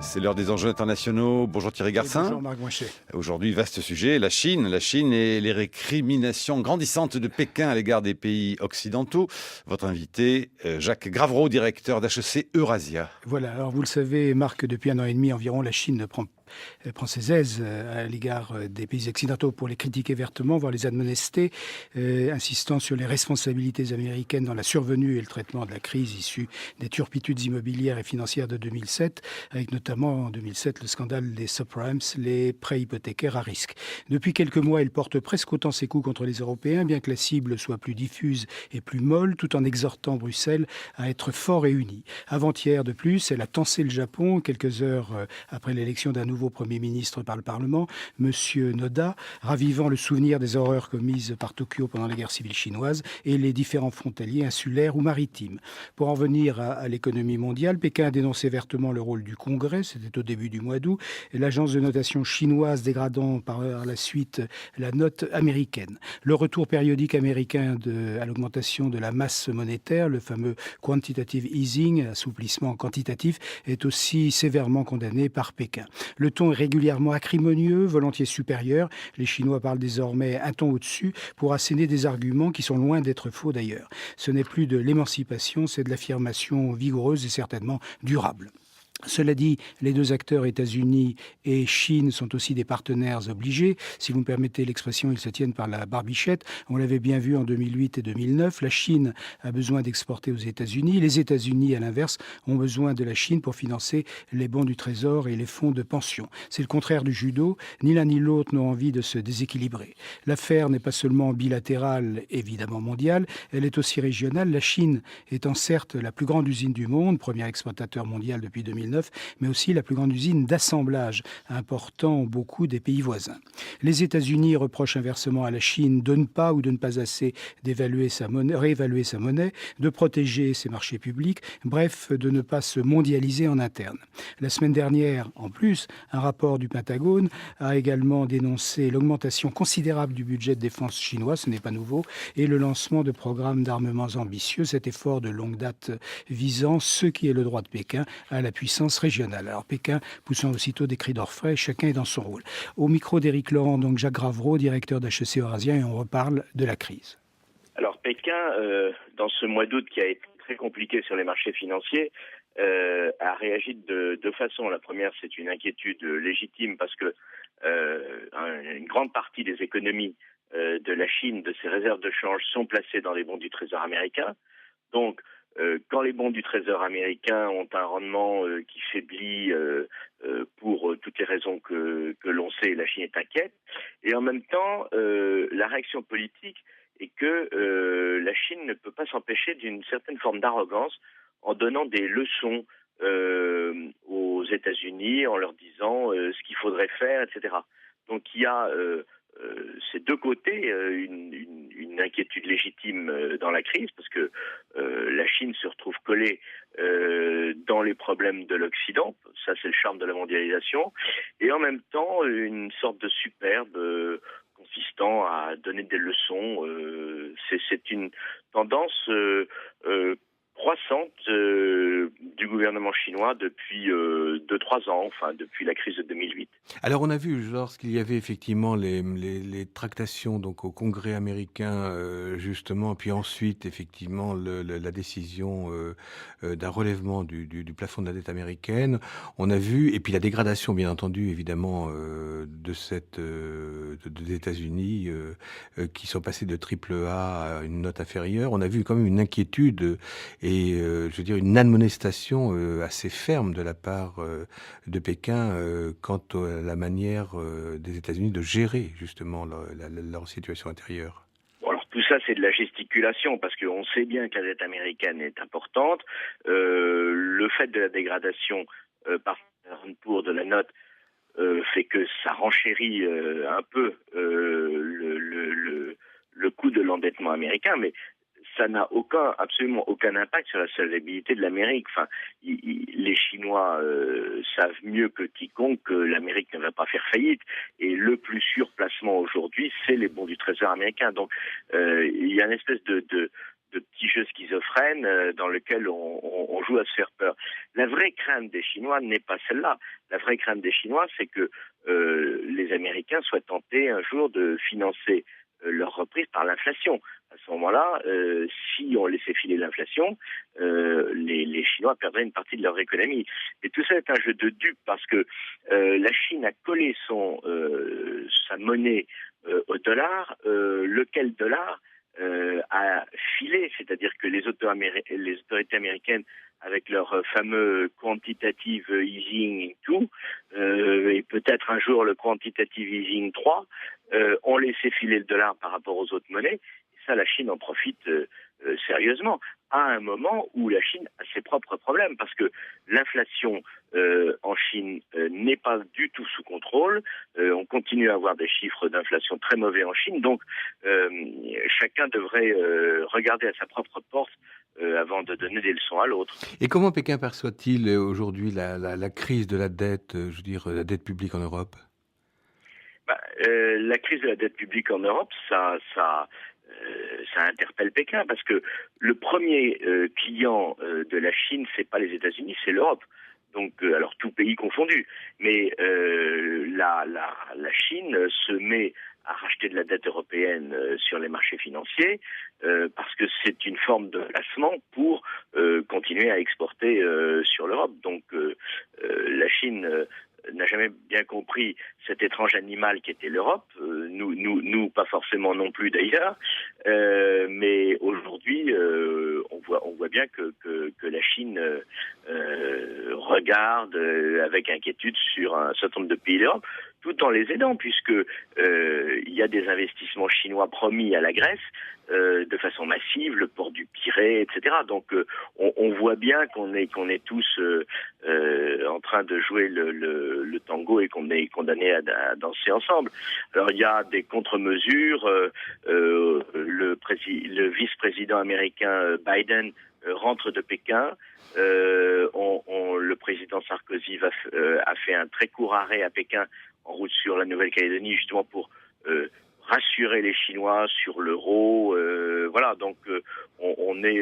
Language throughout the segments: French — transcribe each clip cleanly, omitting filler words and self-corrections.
C'est l'heure des enjeux internationaux. Bonjour Thierry Garcin. Bonjour Marc Moichet. Aujourd'hui, vaste sujet, la Chine. La Chine et les récriminations grandissantes de Pékin à l'égard des pays occidentaux. Votre invité, Jacques Gravreau, directeur d'HEC Eurasia. Voilà, alors vous le savez, Marc, depuis 1 an et demi environ, la Chine prend ses aises à l'égard des pays occidentaux pour les critiquer vertement, voire les admonester, insistant sur les responsabilités américaines dans la survenue et le traitement de la crise issue des turpitudes immobilières et financières de 2007, avec notamment en 2007 le scandale des subprimes, les prêts hypothécaires à risque. Depuis quelques mois, il porte presque autant ses coups contre les Européens, bien que la cible soit plus diffuse et plus molle, tout en exhortant Bruxelles à être fort et uni. Avant-hier, de plus, elle a tensé le Japon, quelques heures après l'élection d'un nouveau Premier ministre par le Parlement, M. Noda, ravivant le souvenir des horreurs commises par Tokyo pendant la guerre civile chinoise et les différents frontaliers insulaires ou maritimes. Pour en venir à l'économie mondiale, Pékin a dénoncé vertement le rôle du Congrès, c'était au début du mois d'août, et l'agence de notation chinoise dégradant par la suite la note américaine. Le retour périodique américain à l'augmentation de la masse monétaire, le fameux quantitative easing, assouplissement quantitatif, est aussi sévèrement condamné par Pékin. Le ton est régulièrement acrimonieux, volontiers supérieur. Les Chinois parlent désormais un ton au-dessus pour asséner des arguments qui sont loin d'être faux d'ailleurs. Ce n'est plus de l'émancipation, c'est de l'affirmation vigoureuse et certainement durable. Cela dit, les deux acteurs, États-Unis et Chine, sont aussi des partenaires obligés. Si vous me permettez l'expression, ils se tiennent par la barbichette. On l'avait bien vu en 2008 et 2009. La Chine a besoin d'exporter aux États-Unis. Les États-Unis, à l'inverse, ont besoin de la Chine pour financer les bons du Trésor et les fonds de pension. C'est le contraire du judo. Ni l'un ni l'autre n'ont envie de se déséquilibrer. L'affaire n'est pas seulement bilatérale, évidemment mondiale, elle est aussi régionale. La Chine étant certes la plus grande usine du monde, premier exportateur mondial depuis 2009, mais aussi la plus grande usine d'assemblage, important beaucoup des pays voisins. Les États-Unis reprochent inversement à la Chine de ne pas ou de ne pas assez réévaluer sa monnaie, de protéger ses marchés publics, bref, de ne pas se mondialiser en interne. La semaine dernière, en plus, un rapport du Pentagone a également dénoncé l'augmentation considérable du budget de défense chinois, ce n'est pas nouveau, et le lancement de programmes d'armements ambitieux, cet effort de longue date visant ce qui est le droit de Pékin à la puissance régionale. Alors Pékin poussant aussitôt des cris d'orfraie, chacun est dans son rôle. Au micro d'Éric Laurent, donc Jacques Gravreau, directeur d'HEC Eurasia, et on reparle de la crise. Alors Pékin, dans ce mois d'août qui a été très compliqué sur les marchés financiers, a réagi de deux façons. La première, c'est une inquiétude légitime parce que une grande partie des économies de la Chine, de ses réserves de change, sont placées dans les bons du Trésor américain. Donc, quand les bons du Trésor américain ont un rendement qui faiblit pour toutes les raisons que l'on sait, la Chine est inquiète. Et en même temps, la réaction politique est que la Chine ne peut pas s'empêcher d'une certaine forme d'arrogance en donnant des leçons aux États-Unis, en leur disant ce qu'il faudrait faire, etc. Donc il y a ces deux côtés, une inquiétude légitime dans la crise, parce que la Chine se retrouve collée dans les problèmes de l'Occident, ça c'est le charme de la mondialisation, et en même temps une sorte de superbe consistant à donner des leçons. C'est une tendance croissante du gouvernement chinois depuis 2-3 ans, enfin depuis la crise de 2008. Alors on a vu, lorsqu'il y avait effectivement les tractations donc au Congrès américain justement, puis ensuite effectivement la décision d'un relèvement du plafond de la dette américaine, on a vu, et puis la dégradation bien entendu évidemment des États-Unis qui sont passés de AAA à une note inférieure, on a vu quand même une inquiétude et je veux dire une admonestation assez ferme de la part de Pékin quant à la manière des États-Unis de gérer justement leur situation intérieure. Bon, alors tout ça c'est de la gesticulation parce qu'on sait bien que la dette américaine est importante. Le fait de la dégradation par pour de la note fait que ça renchérit un peu le coût de l'endettement américain, mais ça n'a absolument aucun impact sur la solvabilité de l'Amérique. Enfin, les Chinois savent mieux que quiconque que l'Amérique ne va pas faire faillite. Et le plus sûr placement aujourd'hui, c'est les bons du Trésor américain. Donc, il y a une espèce de de petits jeux schizophrènes dans lesquels on joue à se faire peur. La vraie crainte des Chinois n'est pas celle-là. La vraie crainte des Chinois, c'est que les Américains soient tentés un jour de financer leur reprise par l'inflation. À ce moment-là, si on laissait filer l'inflation, les Chinois perdraient une partie de leur économie. Et tout ça est un jeu de dupes parce que la Chine a collé sa monnaie au dollar, lequel dollar a filé, c'est-à-dire que les autorités américaines, avec leur fameux quantitative easing 2, et peut-être un jour le quantitative easing 3, ont laissé filer le dollar par rapport aux autres monnaies. Et ça, la Chine en profite sérieusement, à un moment où la Chine a ses propres problèmes, parce que l'inflation en Chine n'est pas du tout sous contrôle. On continue à avoir des chiffres d'inflation très mauvais en Chine, donc chacun devrait regarder à sa propre porte avant de donner des leçons à l'autre. Et comment Pékin perçoit-il aujourd'hui la crise de la dette, je veux dire, la dette publique en Europe? La crise de la dette publique en Europe, ça interpelle Pékin, parce que le premier client de la Chine, c'est pas les États-Unis, c'est l'Europe. Donc, alors tout pays confondu, mais la Chine se met à racheter de la dette européenne sur les marchés financiers parce que c'est une forme de placement pour continuer à exporter sur l'Europe. Donc, la Chine n'a jamais bien compris cet étrange animal qui était l'Europe. Nous, pas forcément non plus d'ailleurs. Mais aujourd'hui, on voit bien que la Chine regarde avec inquiétude sur un certain nombre de pays d'Europe, tout en les aidant, puisque il y a des investissements chinois promis à la Grèce de façon massive, le port du Pirée, etc. Donc on voit bien qu'on est tous en train de jouer le tango et qu'on est condamné à danser ensemble. Alors il y a des contre-mesures. Le vice-président américain Biden rentre de Pékin. Le président Sarkozy a fait un très court arrêt à Pékin en route sur la Nouvelle-Calédonie, justement pour rassurer les Chinois sur l'euro. Voilà, donc on est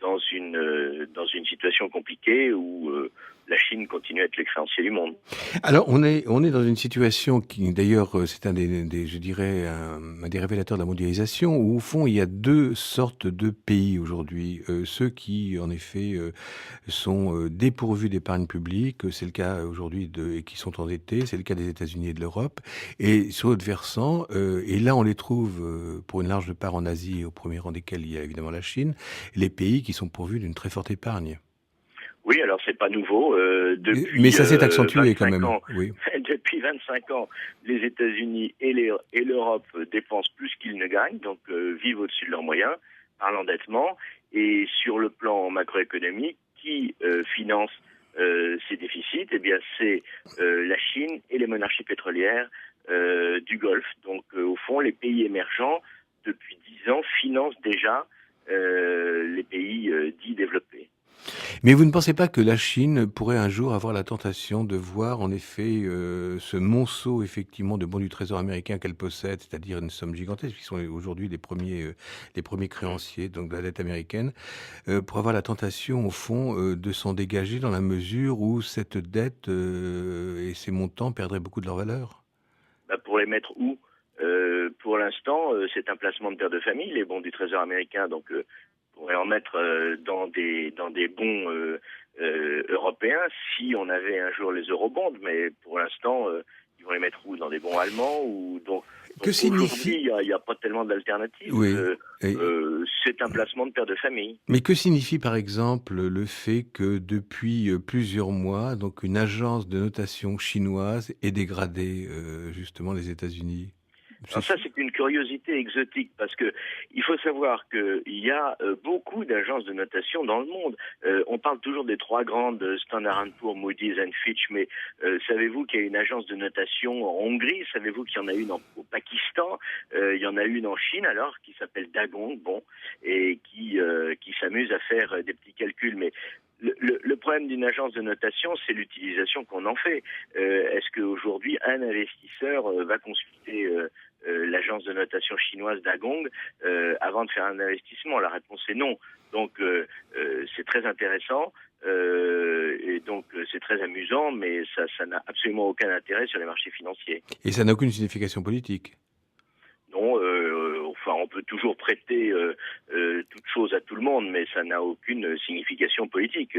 dans une situation compliquée où la Chine continue à être le créancier du monde. Alors, on est dans une situation qui, d'ailleurs, c'est un je dirais, un des révélateurs de la mondialisation, où, au fond, il y a deux sortes de pays aujourd'hui. Ceux qui, en effet, sont dépourvus d'épargne publique, c'est le cas aujourd'hui et qui sont endettés, c'est le cas des États-Unis et de l'Europe. Et sur l'autre versant, et là, on les trouve pour une large part en Asie, au premier rang desquels il y a évidemment la Chine, les pays qui sont pourvus d'une très forte épargne. Oui, alors c'est pas nouveau. Mais ça s'est accentué quand même. Oui. Depuis 25 ans, les États-Unis et l'Europe dépensent plus qu'ils ne gagnent, donc vivent au-dessus de leurs moyens par l'endettement. Et sur le plan macroéconomique, qui finance ces déficits? Eh bien, c'est la Chine et les monarchies pétrolières du Golfe. Donc, au fond, les pays émergents, depuis 10 ans, financent déjà les pays dits développés. Mais vous ne pensez pas que la Chine pourrait un jour avoir la tentation de voir en effet ce monceau effectivement de bons du Trésor américain qu'elle possède, c'est-à-dire une somme gigantesque, qui sont aujourd'hui les premiers créanciers donc de la dette américaine, pour avoir la tentation au fond de s'en dégager dans la mesure où cette dette et ces montants perdraient beaucoup de leur valeur? Pour les mettre où? Pour l'instant, c'est un placement de père de famille, les bons du Trésor américain, donc on pourrait en mettre dans des bons européens si on avait un jour les eurobonds, mais pour l'instant, ils vont les mettre où? Dans des bons allemands ou donc aujourd'hui, il n'y a pas tellement d'alternatives. Oui. C'est un placement de père de famille. Mais que signifie par exemple le fait que depuis plusieurs mois, donc une agence de notation chinoise ait dégradé justement les États-Unis? Alors ça, c'est une curiosité exotique parce que il faut savoir qu'il y a beaucoup d'agences de notation dans le monde. On parle toujours des trois grandes, Standard & Poor's, Moody's et Fitch, mais savez-vous qu'il y a une agence de notation en Hongrie? Savez-vous qu'il y en a une au Pakistan? Il y en a une en Chine alors qui s'appelle Dagong, et qui s'amuse à faire des petits calculs, mais le problème d'une agence de notation, c'est l'utilisation qu'on en fait. Est-ce qu'aujourd'hui, un investisseur va consulter l'agence de notation chinoise Dagong avant de faire un investissement? La réponse est non. Donc c'est très intéressant et donc c'est très amusant, mais ça n'a absolument aucun intérêt sur les marchés financiers. Et ça n'a aucune signification politique. Non, enfin, on peut toujours prêter toute chose à tout le monde, mais ça n'a aucune signification politique.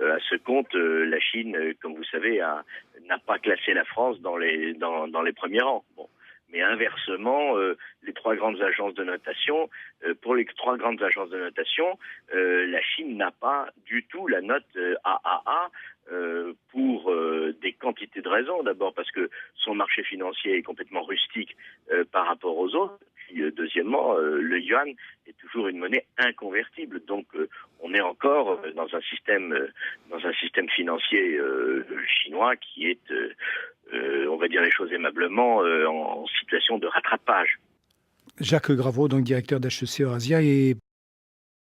À ce compte, la Chine, comme vous savez, n'a pas classé la France dans les premiers rangs. Bon. Mais inversement, les trois grandes agences de notation, pour les trois grandes agences de notation, la Chine n'a pas du tout la note AAA pour des quantités de raisons. D'abord parce que son marché financier est complètement rustique par rapport aux autres. Puis deuxièmement, le yuan est toujours une monnaie inconvertible. Donc on est encore dans un système financier chinois qui est on va dire les choses aimablement, en situation de rattrapage. Jacques Gravreau, donc directeur d'HEC Eurasia, et